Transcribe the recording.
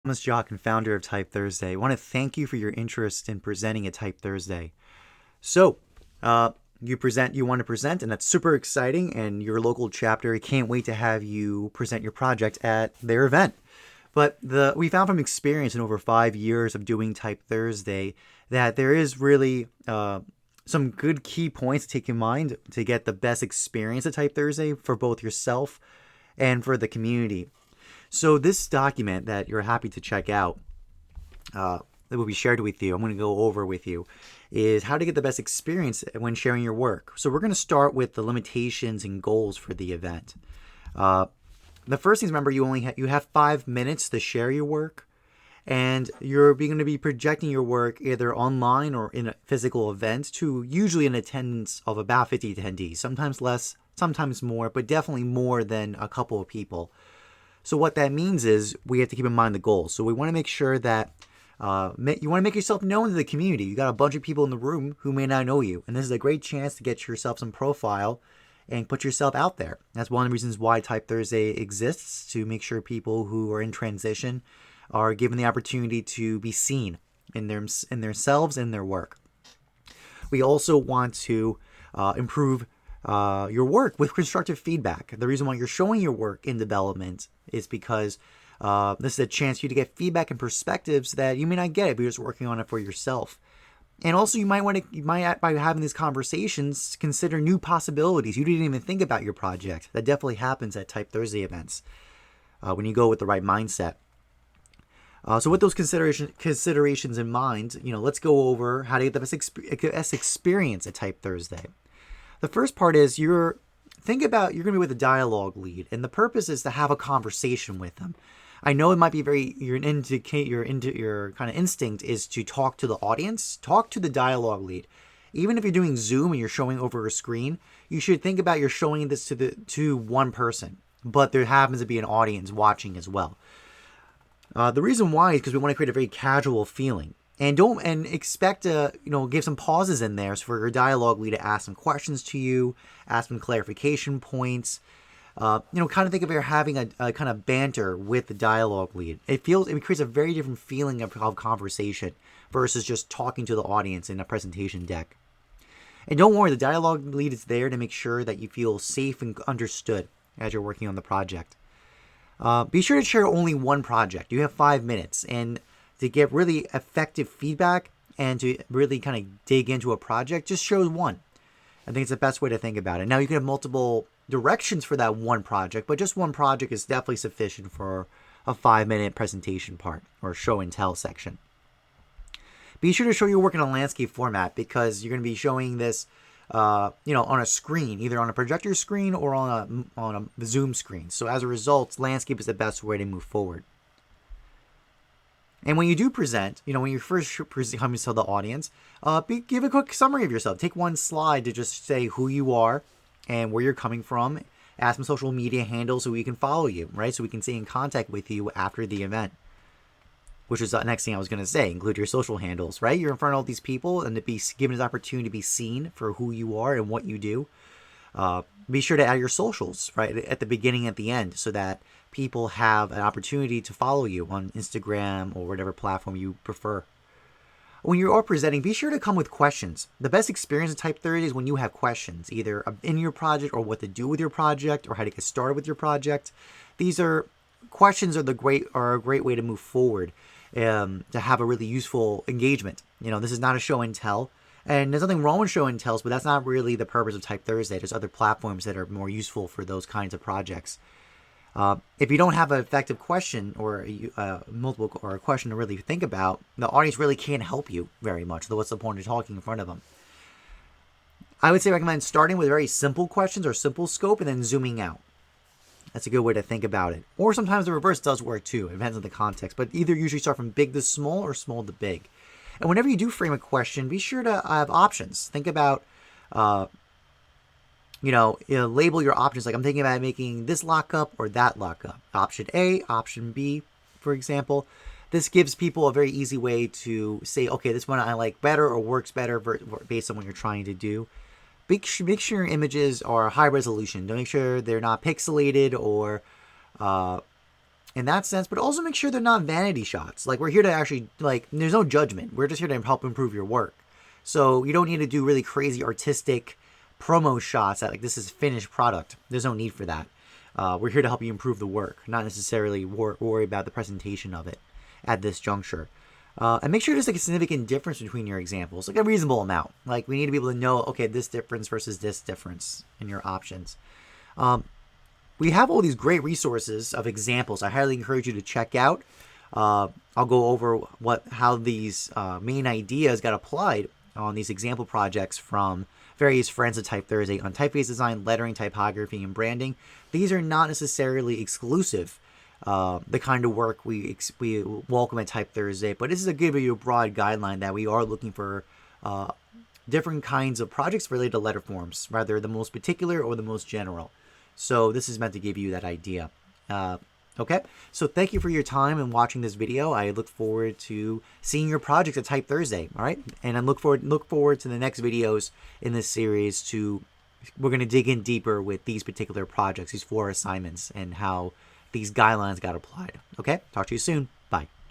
Thomas Jock and founder of TypeThursday. I want to thank you for your interest in presenting at TypeThursday. So, you want to present, and that's super exciting. And your local chapter can't wait to have you present your project at their event. But we found from experience in over 5 years of doing TypeThursday that there is really some good key points to take in mind to get the best experience at TypeThursday for both yourself and for the community. So this document that you're happy to check out, that will be shared with you, I'm going to go over with you, is how to get the best experience when sharing your work. So we're going to start with the limitations and goals for the event. The first thing is, remember, you have 5 minutes to share your work, and you're going to be projecting your work either online or in a physical event to usually an attendance of about 50 attendees, sometimes less, sometimes more, but definitely more than a couple of people. So what that means is we have to keep in mind the goals. So we want to make sure that you want to make yourself known to the community. You got a bunch of people in the room who may not know you, and this is a great chance to get yourself some profile and put yourself out there. That's one of the reasons why TypeThursday exists, to make sure people who are in transition are given the opportunity to be seen in themselves and their work. We also want to improve your work with constructive feedback. The reason why you're showing your work in development is because this is a chance for you to get feedback and perspectives that you may not get if you're just working on it for yourself. And also, you might by having these conversations, consider new possibilities you didn't even think about your project. That definitely happens at TypeThursday events when you go with the right mindset. So with those considerations in mind, let's go over how to get the best experience at TypeThursday. The first part is you're going to be with a dialogue lead, and the purpose is to have a conversation with them. I know it might be your kind of instinct is to talk to the audience, talk to the dialogue lead. Even if you're doing Zoom and you're showing over a screen, you should think about you're showing this to one person, but there happens to be an audience watching as well. The reason why is because we want to create a very casual feeling. And expect to, give some pauses in there for your dialogue lead to ask some questions to you, ask some clarification points. Kind of think of you're having a kind of banter with the dialogue lead. It creates a very different feeling of conversation versus just talking to the audience in a presentation deck. And don't worry, the dialogue lead is there to make sure that you feel safe and understood as you're working on the project. Be sure to share only one project. You have 5 minutes, and to get really effective feedback and to really kind of dig into a project, just show one. I think it's the best way to think about it. Now, you can have multiple directions for that one project, but just one project is definitely sufficient for a 5-minute presentation part or show and tell section. Be sure to show your work in a landscape format, because you're going to be showing this on a screen, either on a projector screen or on a Zoom screen. So as a result, landscape is the best way to move forward. And when you do present, when you first come to the audience, give a quick summary of yourself. Take one slide to just say who you are and where you're coming from. Add some social media handles so we can follow you, right? So we can stay in contact with you after the event. Which is the next thing I was going to say. Include your social handles, right? You're in front of all these people, and to be given this opportunity to be seen for who you are and what you do. Be sure to add your socials, right, at the beginning and at the end, so that people have an opportunity to follow you on Instagram or whatever platform you prefer. When you are presenting, be sure to come with questions. The best experience in TypeThursday is when you have questions, either in your project or what to do with your project or how to get started with your project. Questions are a great way to move forward, to have a really useful engagement. This is not a show and tell. And there's nothing wrong with show and tells, but that's not really the purpose of TypeThursday. There's other platforms that are more useful for those kinds of projects. If you don't have an effective question or a question to really think about, the audience really can't help you very much. What's the point of talking in front of them? I would recommend starting with very simple questions or simple scope and then zooming out. That's a good way to think about it. Or sometimes the reverse does work too. It depends on the context. But either usually start from big to small or small to big. And whenever you do frame a question, be sure to have options. Think about, label your options. Like, I'm thinking about making this lockup or that lockup. Option A, option B, for example. This gives people a very easy way to say, okay, this one I like better or works better based on what you're trying to do. Make sure your images are high resolution. Don't make sure they're not pixelated or in that sense, but also make sure they're not vanity shots. Like, we're here to actually, like, there's no judgment. We're just here to help improve your work. So you don't need to do really crazy artistic promo shots that, like, this is finished product. There's no need for that. We're here to help you improve the work, not necessarily worry about the presentation of it at this juncture. And make sure there's like a significant difference between your examples, like a reasonable amount. Like, we need to be able to know, okay, this difference versus this difference in your options. We have all these great resources of examples I highly encourage you to check out. I'll go over how these main ideas got applied on these example projects from various friends of TypeThursday on typeface design, lettering, typography, and branding. These are not necessarily exclusive, the kind of work we welcome at TypeThursday, but this is to give you a broad guideline that we are looking for different kinds of projects related to letter forms, rather the most particular or the most general. So this is meant to give you that idea. Okay, so thank you for your time and watching this video. I look forward to seeing your projects at TypeThursday. All right, and I look forward to the next videos in this series. We're going to dig in deeper with these particular projects, these 4 assignments, and how these guidelines got applied. Okay, talk to you soon.